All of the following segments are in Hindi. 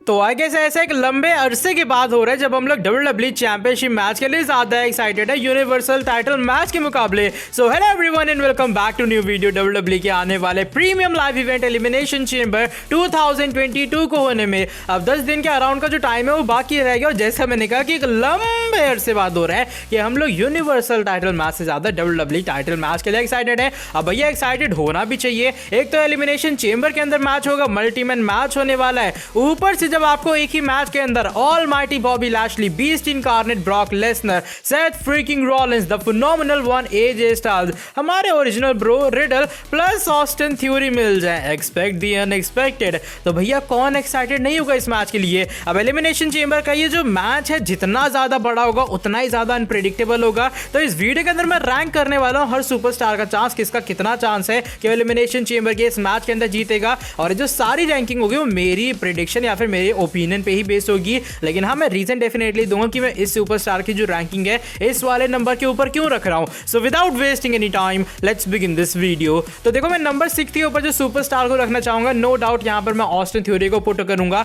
तो आई गेस ऐसा एक लंबे अरसे के बाद हो रहा है जब हम लोग WWE चैंपियनशिप मैच के लिए ज्यादा एक्साइटेड है यूनिवर्सल टाइटल मैच के मुकाबले। So hello everyone and welcome back to new video. WWE के आने वाले premium live event elimination chamber 2022 को होने में अब 10 दिन के अराउंड का जो टाइम है वो बाकी रह गया। और जैसा मैंने कहा कि एक लंबे अरसे बाद हो रहा है कि हम लोग यूनिवर्सल टाइटल मैच से ज्यादा WWE टाइटल मैच के लिए एक्साइटेड है। अब भैया एक्साइटेड होना भी चाहिए। एक तो एलिमिनेशन चेंबर के अंदर मैच होगा, मल्टीमैन मैच होने वाला है, ऊपर से जब आपको एक ही मैच के अंदर almighty Bobby Lashley, beast incarnate Brock Lesnar, Seth freaking Rollins, the phenomenal one AJ Styles, हमारे original bro Riddle plus Austin Theory मिल जाए। Expect the unexpected. तो भैया कौन एक्साइटेड नहीं होगा इस मैच के लिए। अब एलिमिनेशन चेंबर का ये जो मैच है जितना ज्यादा बड़ा होगा उतना ही ज्यादा अनप्रेडिक्टेबल होगा। तो इस वीडियो के अंदर मैं रैंक करने वाला हूं हर सुपरस्टार का चांस, किसका कितना चांस है कि एलिमिनेशन चेंबर के इस मैच के अंदर जीतेगा। और जो सारी रैंकिंग होगी वो मेरी प्रेडिक्शन या फिर मेरे ओपिनियन पे ही बेस्ड होगी। लेकिन हाँ, मैं रीजन डेफिनेटली दूंगा कि मैं इस सुपरस्टार की जो रैंकिंग है इस वाले नंबर के ऊपर क्यों रख रहा हूं। So without wasting any time let's begin this video. तो देखो, मैं नंबर 6 के ऊपर जो सुपरस्टार को रखना चाहूंगा, नो डाउट यहां पर मैं ऑस्टिन थ्योरी को पुट करूंगा,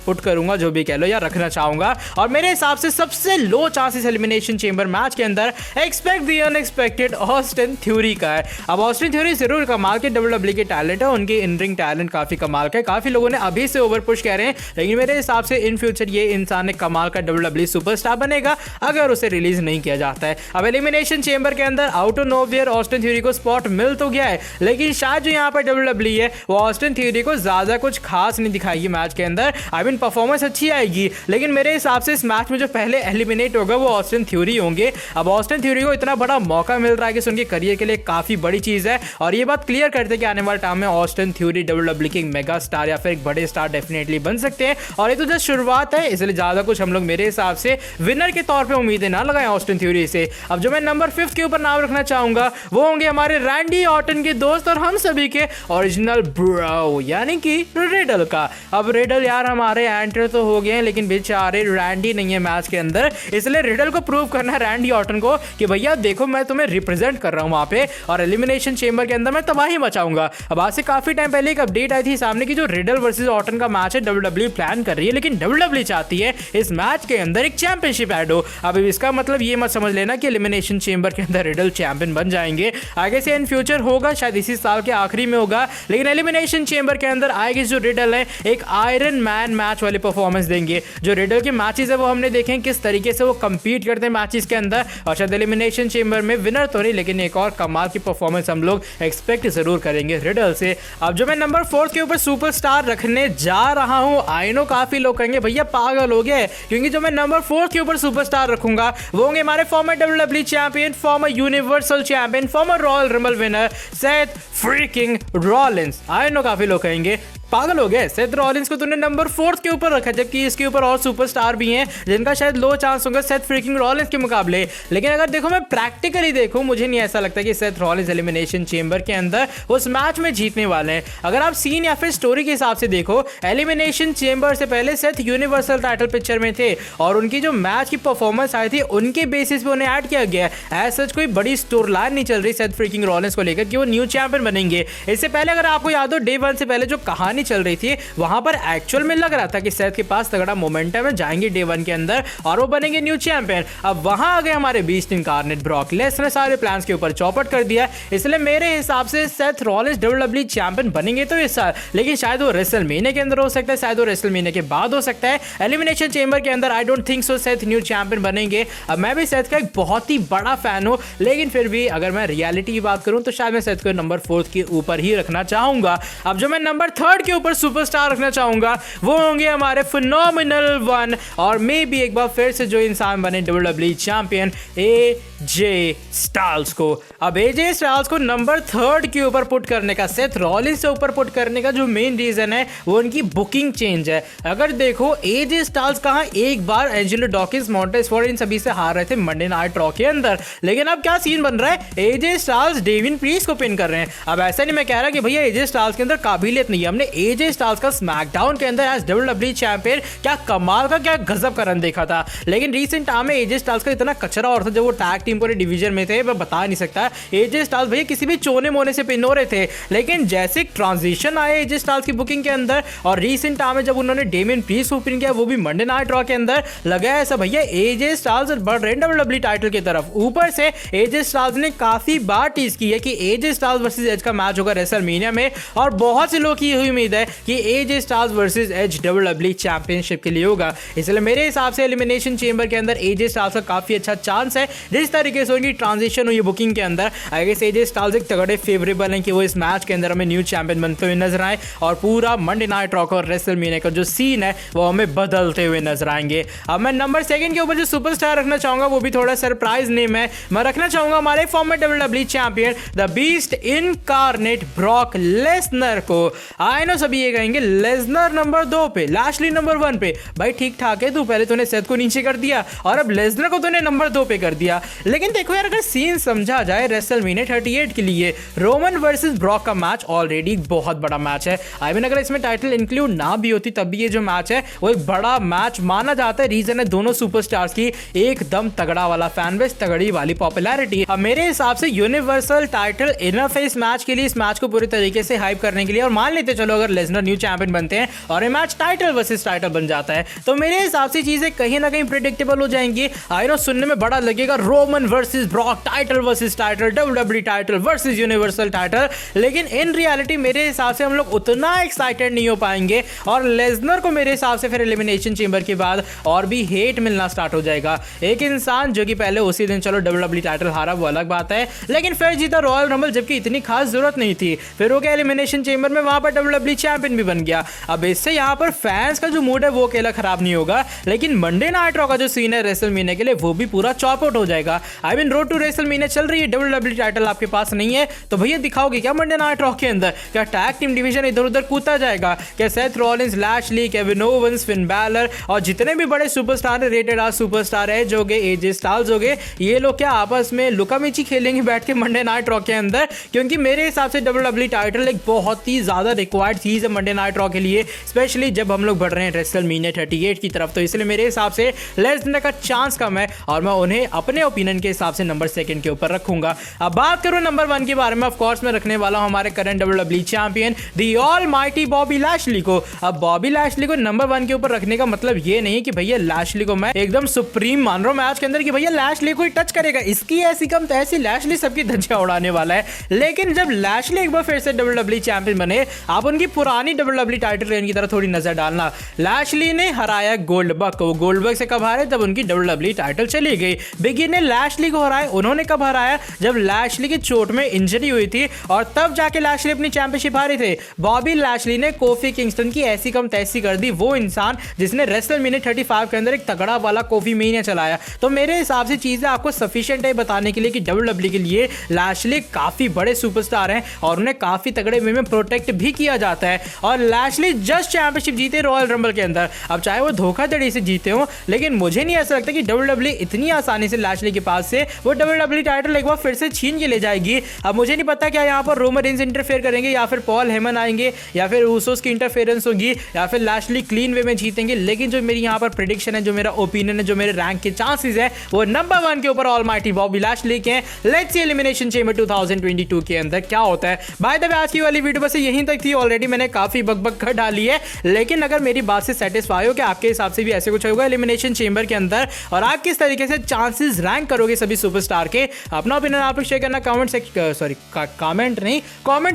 पुट करूंगा जो भी कह लो या रखना चाहूंगा। और मेरे हिसाब से सबसे लो चांसेस एलिमिनेशन चेंबर मैच के अंदर expect the unexpected Austin theory का है। अब ऑस्टिन थ्योरी जरूर कमाल के WWE के टैलेंट है, उनके इन रिंग टैलेंट काफी कमाल का है। काफी लोगों ने अभी से ओवर पुश कह रहे हैं, लेकिन मेरे हिसाब से इन फ्यूचर ये इंसान एक कमाल का WWE सुपरस्टार बनेगा अगर उसे रिलीज नहीं किया जाता है। अब एलिमिनेशन चेंबर के अंदर out of nowhere Austin theory को स्पॉट मिल तो गया है, लेकिन शायद जो यहाँ पर WWE है वो ऑस्टिन थ्योरी को ज्यादा कुछ खास नहीं दिखाएगी मैच के अंदर। परफॉर्मेंस अच्छी आएगी, लेकिन मेरे हिसाब से इस मैच में जो पहले एलिमिनेट होगा वो ऑस्टिन थ्योरी होंगे। अब ऑस्टिन थ्योरी को इतना बड़ा मौका मिल रहा है कि उनके करियर के लिए काफी बड़ी चीज है। और ये बात क्लियर करते हैं कि आने वाले टाइम में ऑस्टिन थ्योरी WWE के मेगा स्टार या फिर एक बड़े स्टार डेफिनेटली बन सकते हैं। और ये तो जस्ट शुरुआत है, इसलिए ज्यादा कुछ हम लोग मेरे हिसाब से विनर के तौर पे उम्मीदें ना लगाएं ऑस्टिन थ्योरी से। अब जो मैं नंबर 5 के ऊपर नाम रखना चाहूंगा वो होंगे हमारे रैंडी ऑर्टन के दोस्त और हम सभी के ओरिजिनल ब्रो यानी कि रिडल का। अब रिडल यार हमारे एंटर तो हो गए हैं, लेकिन बेचारे रैंडी नहीं है मैच के अंदर, इसलिए रिडल को प्रूव करना है रैंडी ऑर्टन को कि भैया देखो मैं तुम्हें रिप्रेजेंट कर रहा हूं वहां पे, और एलिमिनेशन चेंबर के अंदर मैं तबाही मचाऊंगा। अब आज से काफी टाइम पहले एक अपडेट आई थी सामने की जो रिडल वर्सेस ऑर्टन का मैच है WWE प्लान कर रही है, लेकिन WWE चाहती है इस मैच के अंदर एक चैंपियनशिप ऐड हो। अब इसका मतलब ये मत समझ लेना कि एलिमिनेशन चेंबर के अंदर रिडल चैंपियन बन जाएंगे, आगे से इन फ्यूचर होगा, शायद इसी साल के आखिरी में होगा। लेकिन एलिमिनेशन चेंबर के अंदर आएगी जो रिडल है एक आयरन मैन मैच वाली परफॉर्मेंस देंगे। जो रिडल के मैचेस है वो हमने देखे किस तरीके से वो कंपीट करते हैं मैचेस के अंदर, और शायद एलिमिनेशन चेंबर में विनर तो नहीं लेकिन एक और कमाल की परफॉर्मेंस हम लोग एक्सपेक्ट जरूर करेंगे रिडल से। अब जो मैं नंबर 4 के ऊपर सुपरस्टार रखने जा रहा हूं, आई नो काफी लोग कहेंगे भैया पागल हो गए, क्योंकि जो मैं नंबर 4 के ऊपर सुपरस्टार रखूंगा वो होंगे हमारे farmer WWE champion, farmer universal champion, farmer royal rumble winner Seth freaking Rollins. I know काफी लोग कहेंगे पागल हो गए, सेथ रॉलिंस को तूने नंबर 4 के ऊपर रखा, जबकि इसके ऊपर और सुपरस्टार भी हैं जिनका शायद लो चांस होगा सेथ फ्रीकिंग रॉलिंस के मुकाबले। लेकिन अगर देखो मैं प्रैक्टिकली देखूं, मुझे नहीं ऐसा लगता कि सेथ रॉलिंस एलिमिनेशन चेंबर के अंदर उस मैच में जीतने वाले हैं। अगर आप सीन या फिर स्टोरी के हिसाब से देखो, एलिमिनेशन चेंबर से पहले सेथ यूनिवर्सल टाइटल पिक्चर में थे और उनकी जो मैच की परफॉर्मेंस आई थी उनके बेसिस पे उन्हें ऐड किया गया है। एज सच कोई बड़ी स्टोरी लाइन नहीं चल रही सेथ फ्रीकिंग रॉलिंस को लेकर कि वो न्यू चैंपियन बनेंगे। इससे पहले अगर आपको याद हो डे 1 से पहले जो कहानी चल रही थी वहां पर एक्चुअल में लग रहा था कि सेथ के पास तगड़ा मोमेंटम है, जाएंगे डे 1 के अंदर और वो बनेंगे न्यू चैंपियन। अब वहां आ गए हमारे बीस्ट इनकार्नेट ब्रॉक लेसनर, सारे प्लान्स के ऊपर चौपट कर दिया। इसलिए मेरे हिसाब से सेथ रॉलिंस WWE चैंपियन बनेंगे तो इस साल, लेकिन शायद वो रेसलमेनिया के अंदर हो सकता है, शायद वो रेसलमेनिया के बाद हो सकता है। एलिमिनेशन चेंबर के अंदर I don't think so Seth new champion बनेंगे। अब मैं भी सेथ का एक बहुत ही बड़ा फैन हूं, लेकिन फिर भी अगर मैं रियलिटी की बात करूं तो शायद मैं सेथ को नंबर 4 के ऊपर ही रखना चाहूंगा। अब जो मैं नंबर 3 के ऊपर सुपरस्टार रखना चाहूंगा वो होंगे हमारे फिनोमिनल वन, और मे भी एक बार फिर से जो इंसान बने WWE चैंपियन एजे स्टाइल्स को। अब एजे स्टाइल्स को नंबर 3 के ऊपर पुट करने का, सेथ रॉलिंस से ऊपर पुट करने का जो मेन रीजन है वो उनकी बुकिंग चेंज है। अगर देखो एजे स्टाइल्स कहां एक बार एंजेलो डॉकिंस, मॉन्टेज फोर्ड इन सभी से हार रहे थे मंडे नाइट रॉ के अंदर, लेकिन अब क्या सीन बन रहा है, एजे स्टाइल्स डेविन प्रीस्ट को पिन कर रहे हैं। अब ऐसा नहीं मैं कह रहा कि भैया एजे स्टाइल्स के अंदर काबिलियत नहीं है, हमने एजे स्टाइल्स का स्मैकडाउन के अंदर एज डब्ल्यूडब्ल्यूई चैंपियन क्या कमाल का, क्या गजब का रन देखा था। लेकिन रीसेंट टाइम में एजे स्टाइल्स का इतना कचरा और था जब वो टैग टीम पूरे डिवीजन में थे, मैं बता नहीं सकता। एजे स्टाइल्स भैया किसी भी चोने मोने से पिन हो रहे थे, लेकिन जैसे ट्रांजिशन आया एजे स्टाइल्स की बुकिंग के अंदर और रीसेंट टाइम में जब उन्होंने डेमियन प्रीस्ट को पिन किया, वो भी मंडे नाइट रॉ के अंदर, लगा ऐसा भैया एजे स्टाइल्स बढ़ रहे हैं डब्ल्यूडब्ल्यूई टाइटल की तरफ। ऊपर से एजे स्टाइल्स ने काफी बार टीज की है कि एजे स्टाइल्स वर्सेस एज का मैच होगा रेसलमेनिया में, और बहुत से लोग की हुई उम्मीद है कि AJ Styles versus Edge WWE championship के लिए होगा। इसलिए मेरे हिसाब से एलिमिनेशन चेंबर के अंदर एजे स्टाइल्स का काफी अच्छा चांस है। जिस तरीके से उनकी ट्रांजिशन हुई बुकिंग के अंदर, आई गेस एजे स्टाइल्स एक तगड़े फेवरेबल हैं कि वो इस मैच के अंदर हमें न्यू चैंपियन बनते हुए नजर आए और पूरा मंडे नाइट रॉ और रेसलमेनिया का जो सीन है वो हमें बदलते हुए नजर आएंगे। अब मैं नंबर 2 के ऊपर जो सुपरस्टार रखना चाहूंगा वो भी थोड़ा सरप्राइज नेम है। मैं रखना चाहूंगा हमारे former WWE champion the beast incarnate Brock Lesnar को। आई नो सभी ये कहेंगे लेसनर नंबर 2 पे, लैशली नंबर 1 पे। भाई ठीक ठाक है, तू पहले तूने सेथ को नीचे कर दिया और अब लेसनर को तूने नंबर 2 पे कर दिया। लेकिन देखो यार, अगर सीन समझा जाए रेसलमेनिया 38 के लिए रोमन वर्सेस ब्रॉक का मैच ऑलरेडी बहुत बड़ा मैच है। आई मीन अगर इसमें टाइटल इंक्लूड ना भी होती तब भी ये जो मैच है वो एक बड़ा मैच माना जाता है। रीजन है दोनों सुपरस्टार्स की एकदम तगड़ा वाला फैन बेस, तगड़ी वाली पॉपुलैरिटी। अब मेरे हिसाब से यूनिवर्सल टाइटल इनफ है इस मैच के लिए, इस मैच को पूरी तरीके से हाइप करने के लिए। और मान लेते चलो अगर लेसनर न्यू चैंपियन बनते हैं और ये मैच टाइटल वर्सेस टाइटल बन जाता है, तो मेरे हिसाब से चीजें कहीं ना कहीं प्रेडिक्टेबल हो जाएंगी। आई नो सुनने में बड़ा लगेगा Roman versus Brock, title versus title, WWE title versus universal title, लेकिन इन रियलिटी मेरे हिसाब से हम लोग उतना एक्साइटेड नहीं हो पाएंगे और लेसनर को मेरे हिसाब से फिर एलिमिनेशन चेंबर के बाद और भी हेट मिलना स्टार्ट हो जाएगा। एक इंसान जो कि पहले उसी दिन चलो डब्ल्यूडब्ल्यूई टाइटल हारा वो अलग बात है, लेकिन फिर जीता रॉयल रंबल जबकि इतनी खास जरूरत नहीं थी, फिर वो क्या एलिमिनेशन चेंबर में वहां पर डब्ल्यूडब्ल्यूई चैंपियन भी बन गया। अब इससे यहाँ पर फैंस का जो मूड है वो अकेला खराब नहीं होगा, लेकिन मंडे नाइट रॉ का जो सीन है रेसलमेनिया के लिए वो भी पूरा चॉप आउट हो जाएगा। I mean road to WrestleMania चल रही है, डब्ल्यूडब्ल्यूई टाइटल आपके पास नहीं है, तो भैया दिखाओगे क्या मंडे नाइट रॉ के अंदर? क्या टैग टीम डिवीजन इधर उधर कूदता जाएगा? क्या Seth Rollins, Lashley, Kevin Owens, Finn Balor और जितने भी बड़े सुपरस्टार रेटेड आज सुपरस्टार है जो एजे स्टाइल्स हो गए, ये लोग क्या आपस में लुकामिची खेलेंगे बैठ के मंडे नाइट रॉ के अंदर? क्योंकि मेरे हिसाब से डब्ल्यूडब्ल्यूई टाइटल एक बहुत ही ज्यादा रिक्वायर्ड चीज है मंडे नाइट रॉ के लिए, स्पेशली जब हम लोग बढ़ रहे हैं रेसलमेनिया 38 की तरफ। तो इसलिए मेरे हिसाब से लेसनर का चांस कम है और मैं उन्हें अपने ओपिनियन के हिसाब से नंबर 2 के ऊपर रखूंगा। अब बात करूं नंबर 1 के बारे में, ऑफ कोर्स मैं रखने वाला हूं हमारे current WWE champion the almighty Bobby Lashley को। अब बॉबी लैशली को नंबर 1 के ऊपर रखने का मतलब ये नहीं कि भैया लैशली को मैं एकदम सुप्रीम मान रहा हूं मैच के अंदर कि भैया लैशली को टच करेगा, इसकी ऐसी कम तो ऐसी लैशली सबकी धज्जियां उड़ाने वाला है। लेकिन जब लैशली एक बार फिर से डब्ल्यूडब्ल्यूई चैंपियन बने, आप उनकी पुरानी डब्ल्यूडब्ल्यूई टाइटल रेन की तरफ थोड़ी नजर डालना। लैशली ने हराया गोल्डबर्ग को, गोल्डबर्ग से कब हारे? जब उनकी डब्ल्यूडब्ल्यूई टाइटल चली गई। बिगी ने लैशली को हराया, उन्होंने कब हराया? जब लैशली की चोट में इंजरी हुई थी और तब जाके लैशली अपनी चैंपियनशिप हारे थे। बॉबी लैशली ने कोफी किंगस्टन की ऐसी कम तैसी कर दी, वो इंसान जिसने रेसलमेनिया 35 के अंदर एक तगड़ा वाला कोफी मेनिया चलाया। तो मेरे हिसाब से चीजें आपको सफिशिएंट है बताने के लिए कि डब्ल्यूडब्ल्यूई के लिए लैशली काफी बड़े सुपरस्टार हैं और उन्हें काफी तगड़े वे में प्रोटेक्ट भी किया जाता है। और लैशली जस्ट चैंपियनशिप जीते रॉयल रंबल के अंदर, अब चाहे वो धोखाधड़ी से जीते हो, लेकिन मुझे नहीं ऐसा लगता कि डब्ल्यूडब्ल्यूई इतनी आसानी से लैशली के पास से वो डब्ल्यूडब्ल्यूई टाइटल एक बार फिर से छीन के ले जाएगी। अब मुझे नहीं पता क्या यहाँ पर रोमन रेंज इंटरफेयर करेंगे या फिर पॉल हेमन आएंगे या फिर ऊसोस की इंटरफेरेंस होगी या फिर लैशली क्लीन वे में जीतेंगे, लेकिन जो मेरी यहाँ पर प्रेडिक्शन है, जो मेरा ओपिनियन है, जो मेरे रैंक के चांसेस है, वो नंबर 1 के ऊपर ऑलमाइटी बॉबी लैशली के हैं। लेट्स सी एलिमिनेशन चेंबर 2022 के अंदर क्या होता है। बाय द वे आज की वाली वीडियो बस यहीं तक थी, ऑलरेडी मैंने काफी बकबक कर डाली है, लेकिन अगर मेरी बात से सेटिस्फाई हो कि आपके हिसाब से भी ऐसे कुछ होगा एलिमिनेशन चेंबर के अंदर और आप किस तरीके से चांसेस रैंक करोगे सभी सुपरस्टार के, अपना ओपिनियन आप लोग शेयर करना कमेंट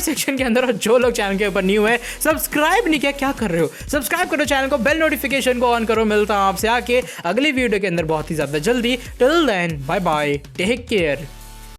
सेक्शन के अंदर। और जो लोग चैनल के ऊपर न्यू है, सब्सक्राइब नहीं किया, क्या कर रहे हो? सब्सक्राइब करो चैनल को, बेल नोटिफिकेशन को ऑन करो। मिलता हूं आपसे आके अगली वीडियो के अंदर बहुत ही ज्यादा जल्दी। Till then bye bye, take care.